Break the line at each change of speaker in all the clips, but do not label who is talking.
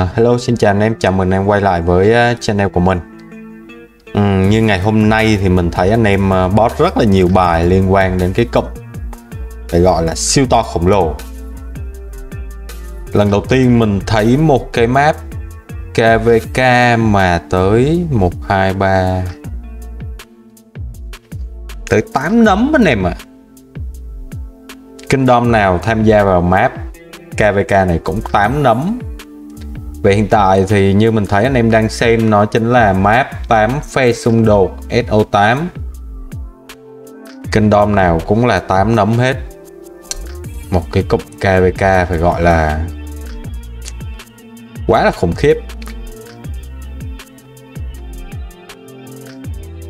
Hello, xin chào anh em, chào mừng em quay lại với channel của mình. Như ngày hôm nay thì mình thấy anh em post rất là nhiều bài liên quan đến cái cụm phải gọi là siêu to khổng lồ. Lần đầu tiên mình thấy một cái map KVK mà tới 1, 2, 3 tới 8 nấm anh em ạ. Kingdom nào tham gia vào map KVK này cũng 8 nấm. Về hiện tại thì như mình thấy anh em đang xem, nó chính là map 8 phe xung đột SO8. Kingdom nào cũng là 8 nấm hết. Một cái cụm KVK phải gọi là quá là khủng khiếp.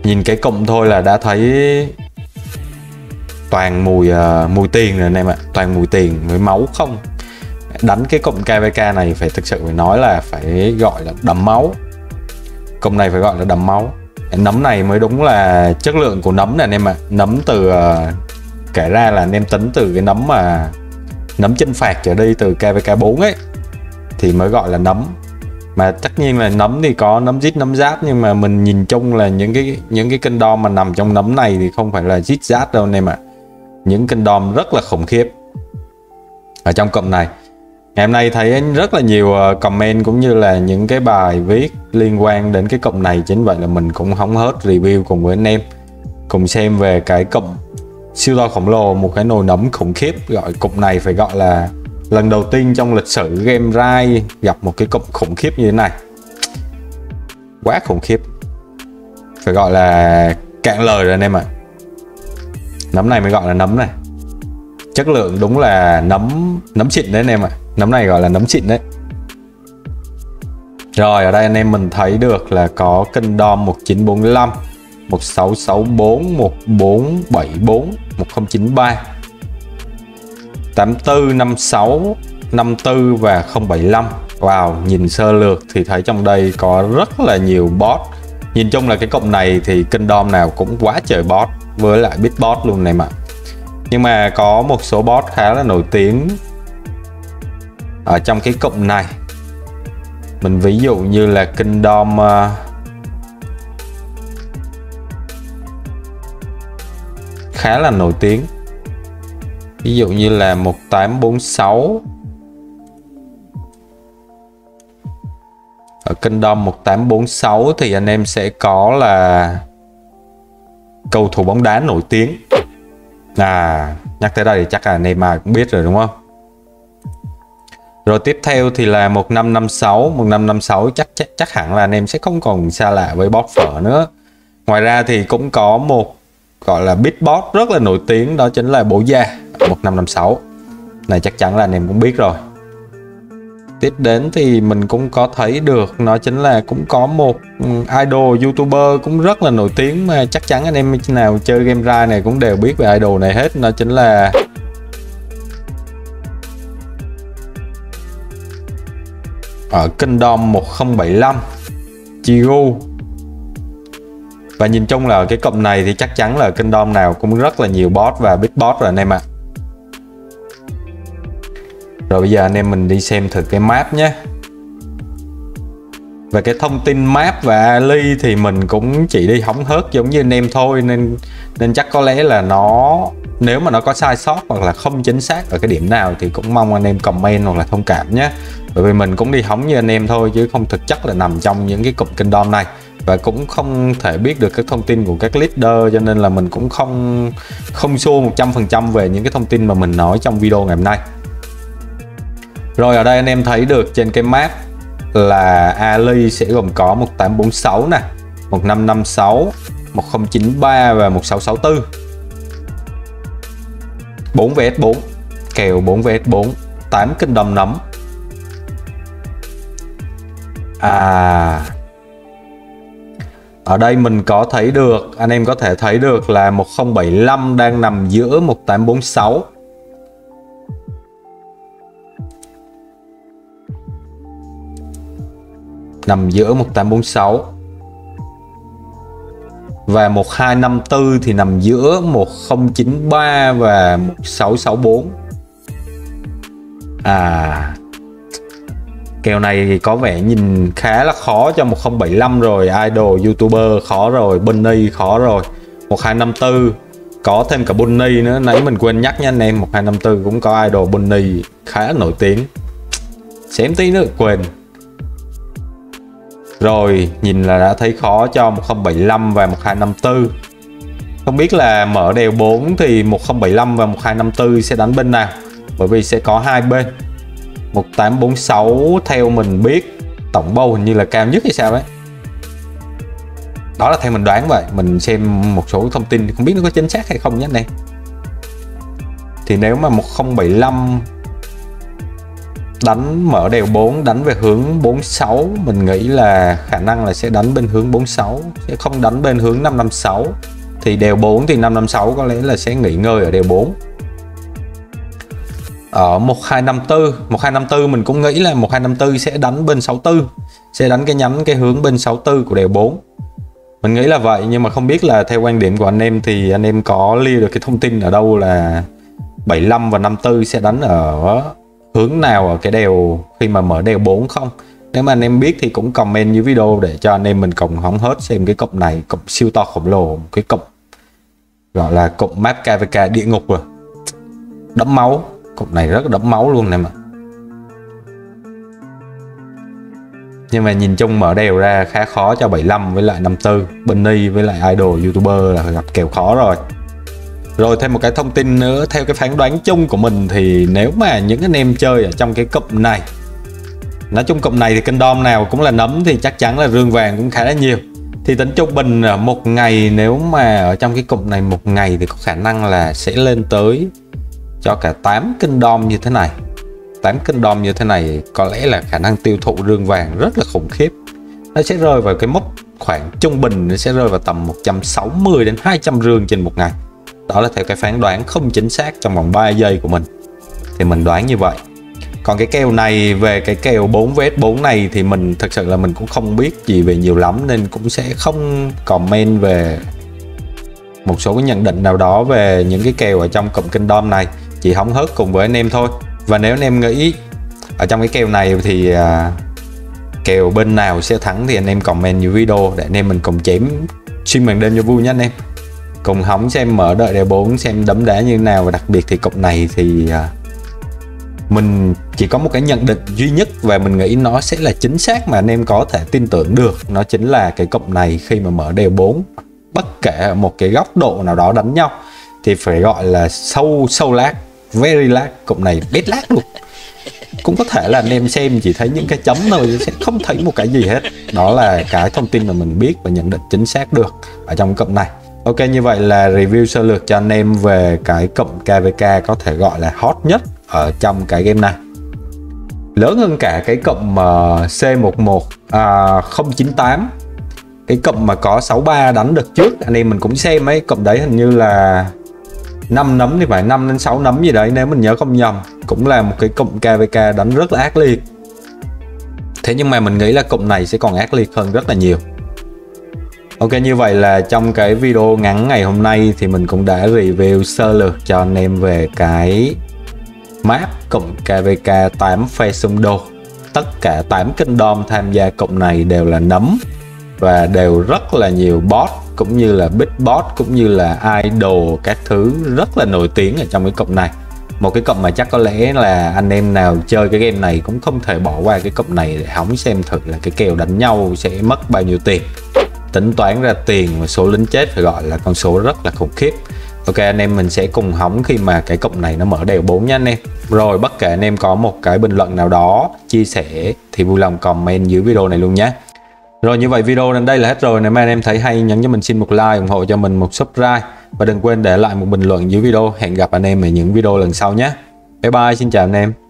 Nhìn cái cụm thôi là đã thấy toàn mùi tiền rồi anh em ạ, toàn mùi tiền với máu không. Đánh cái cụm KVK này phải thực sự phải nói là phải gọi là đầm máu. Cụm này phải gọi là đầm máu. Nấm này mới đúng là chất lượng của nấm này anh em ạ. Nấm từ kể ra là anh em tính từ cái nấm mà nấm chinh phạt trở đi từ KVK 4 ấy thì mới gọi là nấm. Mà tất nhiên là nấm thì có nấm zit nấm giáp, nhưng mà mình nhìn chung là những cái kingdom mà nằm trong nấm này thì không phải là zit giáp đâu anh em ạ. Những kingdom rất là khủng khiếp ở trong cụm này. Ngày hôm nay thấy rất là nhiều comment cũng như là những cái bài viết liên quan đến cái cụm này, chính vậy là mình cũng hóng hớt review cùng với anh em cùng xem về cái cụm siêu to khổng lồ, một cái nồi nấm khủng khiếp. Gọi cụm này phải gọi là lần đầu tiên trong lịch sử game Rise gặp một cái cụm khủng khiếp như thế này. Quá khủng khiếp, phải gọi là cạn lời rồi anh em ạ. Nấm này mới gọi là nấm này. Chất lượng đúng là nấm xịn đấy anh em ạ. Nấm này gọi là nấm xịn đấy. Rồi ở đây anh em mình thấy được là có Kingdom 1945, 1664, 1474, 1093, 84, 56, 54 và 075. Wow, nhìn sơ lược thì thấy trong đây có rất là nhiều boss. Nhìn chung là cái cụm này thì Kingdom nào cũng quá trời boss, với lại big boss luôn này mà. Nhưng mà có một số boss khá là nổi tiếng ở trong cái cụm này. Mình ví dụ như là Kingdom khá là nổi tiếng. Ví dụ như là 1846. Ở Kingdom 1846 thì anh em sẽ có là cầu thủ bóng đá nổi tiếng. Nhắc tới đây thì chắc là anh em ai cũng biết rồi đúng không? Rồi tiếp theo thì là 1556. 1556 chắc hẳn là anh em sẽ không còn xa lạ với boss phở nữa. Ngoài ra thì cũng có một gọi là big boss rất là nổi tiếng, đó chính là Bố Già 1556. Này chắc chắn là anh em cũng biết rồi. Tiếp đến thì mình cũng có thấy được, nó chính là cũng có một idol youtuber cũng rất là nổi tiếng mà chắc chắn anh em nào chơi game Rise này cũng đều biết về idol này hết. Nó chính là ở Kingdom 1075 Chigu. Và nhìn chung là ở cái cụm này thì chắc chắn là Kingdom nào cũng rất là nhiều boss và big boss rồi anh em ạ. Rồi bây giờ anh em mình đi xem thử cái map nhé. Về cái thông tin map và Ali thì mình cũng chỉ đi hóng hớt giống như anh em thôi, nên chắc có lẽ là nó, nếu mà nó có sai sót hoặc là không chính xác ở cái điểm nào thì cũng mong anh em comment hoặc là thông cảm nhé. Bởi vì mình cũng đi hóng như anh em thôi chứ không thực chất là nằm trong những cái cụm Kingdom này, và cũng không thể biết được các thông tin của các leader, cho nên là mình cũng không sure 100% về những cái thông tin mà mình nói trong video ngày hôm nay. Rồi ở đây anh em thấy được trên cái map là Ali sẽ gồm có 1846 nè, 1556, 1093 và 1664. 4 vs 4, kèo 4 vs 4, 8 Kingdom nấm. Ở đây mình có thấy được, anh em có thể thấy được là 1075 đang nằm giữa 1846. Nằm giữa 1846. Và 1254 thì nằm giữa 1093 và 1664. Kèo này thì có vẻ nhìn khá là khó cho 1075 rồi, idol, youtuber khó rồi, bunny khó rồi. 1254 có thêm cả bunny nữa, nãy mình quên nhắc nha anh em, 1254 cũng có idol bunny khá nổi tiếng. Xém tí nữa quên. Rồi, nhìn là đã thấy khó cho 1075 và 1254. Không biết là mở đèo 4 thì 1075 và 1254 sẽ đánh bên nào, bởi vì sẽ có hai bên. 1846 theo mình biết tổng bầu hình như là cao nhất hay sao ấy. Đó là theo mình đoán vậy, mình xem một số thông tin không biết nó có chính xác hay không nhé anh em. Thì nếu mà 1075 đánh mở đèo 4 đánh về hướng 46, mình nghĩ là khả năng là sẽ đánh bên hướng 46, sẽ không đánh bên hướng 556. Thì đèo 4 thì 556 có lẽ là sẽ nghỉ ngơi ở đèo 4. Ở 1254 mình cũng nghĩ là 1254 sẽ đánh bên 64, sẽ đánh cái nhánh cái hướng bên 64 của đèo 4. Mình nghĩ là vậy, nhưng mà không biết là theo quan điểm của anh em thì anh em có lia được cái thông tin ở đâu là 75 và 54 sẽ đánh ở hướng nào ở cái đèo khi mà mở đèo 4 không? Nếu mà anh em biết thì cũng comment dưới video để cho anh em mình cùng hóng hết xem cái cụm này, cụm siêu to khổng lồ, cái cụm gọi là cụm map KVK địa ngục rồi. Đẫm máu, cụm này rất đẫm máu luôn này mà. Nhưng mà nhìn chung mở đèo ra khá khó cho 75 với lại 54, bunny với lại idol youtuber là gặp kèo khó rồi. Rồi thêm một cái thông tin nữa, theo cái phán đoán chung của mình thì nếu mà những anh em chơi ở trong cái cụm này, nói chung cụm này thì kênh đom nào cũng là nấm thì chắc chắn là rương vàng cũng khá là nhiều. Thì tính trung bình một ngày, nếu mà ở trong cái cụm này một ngày thì có khả năng là sẽ lên tới cho cả 8 kênh đom như thế này. 8 kênh đom như thế này có lẽ là khả năng tiêu thụ rương vàng rất là khủng khiếp. Nó sẽ rơi vào cái mốc khoảng trung bình, nó sẽ rơi vào tầm 160 đến 200 rương trên một ngày. Đó là theo cái phán đoán không chính xác trong vòng 3 giây của mình. Thì mình đoán như vậy. Còn cái kèo này, về cái kèo 4vs4 này thì mình thực sự là mình cũng không biết gì về nhiều lắm, nên cũng sẽ không comment về một số cái nhận định nào đó về những cái kèo ở trong cụm kingdom này. Chỉ hóng hớt cùng với anh em thôi. Và nếu anh em nghĩ ở trong cái kèo này thì kèo bên nào sẽ thắng thì anh em comment dưới video để anh em mình cùng chém xuyên màn đêm cho vui nhé anh em. Cùng hóng xem mở đợi đề 4 xem đấm đá như thế nào. Và đặc biệt thì cụm này thì mình chỉ có một cái nhận định duy nhất và mình nghĩ nó sẽ là chính xác mà anh em có thể tin tưởng được. Nó chính là cái cụm này khi mà mở đề 4, bất kể ở một cái góc độ nào đó đánh nhau thì phải gọi là sâu lag, very lag, cụm này bết lag luôn. Cũng có thể là anh em xem chỉ thấy những cái chấm thôi, sẽ không thấy một cái gì hết. Đó là cái thông tin mà mình biết và nhận định chính xác được ở trong cụm này. Ok, như vậy là review sơ lược cho anh em về cái cụm KVK có thể gọi là hot nhất ở trong cái game này. Lớn hơn cả cái cụm C11098, cái cụm mà có 63 đánh được trước, anh em mình cũng xem ấy, cụm đấy hình như là 5 nấm thì phải 5 đến 6 nấm gì đấy nếu mình nhớ không nhầm. Cũng là một cái cụm KVK đánh rất là ác liệt. Thế nhưng mà mình nghĩ là cụm này sẽ còn ác liệt hơn rất là nhiều. Ok, như vậy là trong cái video ngắn ngày hôm nay thì mình cũng đã review sơ lược cho anh em về cái map cụm KVK 8 phe xung đột. Tất cả 8 kingdom tham gia cụm này đều là nấm và đều rất là nhiều bot cũng như là big bot cũng như là idol các thứ rất là nổi tiếng ở trong cái cụm này. Một cái cụm mà chắc có lẽ là anh em nào chơi cái game này cũng không thể bỏ qua cái cụm này để hóng xem thử là cái kèo đánh nhau sẽ mất bao nhiêu tiền. Tính toán ra tiền và số lính chết phải gọi là con số rất là khủng khiếp. Ok, anh em mình sẽ cùng hóng khi mà cái cụm này nó mở đèo 4 nha anh em. Rồi bất kể anh em có một cái bình luận nào đó chia sẻ thì vui lòng comment dưới video này luôn nhé. Rồi như vậy video đến đây là hết rồi. Nếu mà anh em thấy hay nhấn cho mình xin một like, ủng hộ cho mình một subscribe. Và đừng quên để lại một bình luận dưới video. Hẹn gặp anh em ở những video lần sau nhé. Bye bye, xin chào anh em.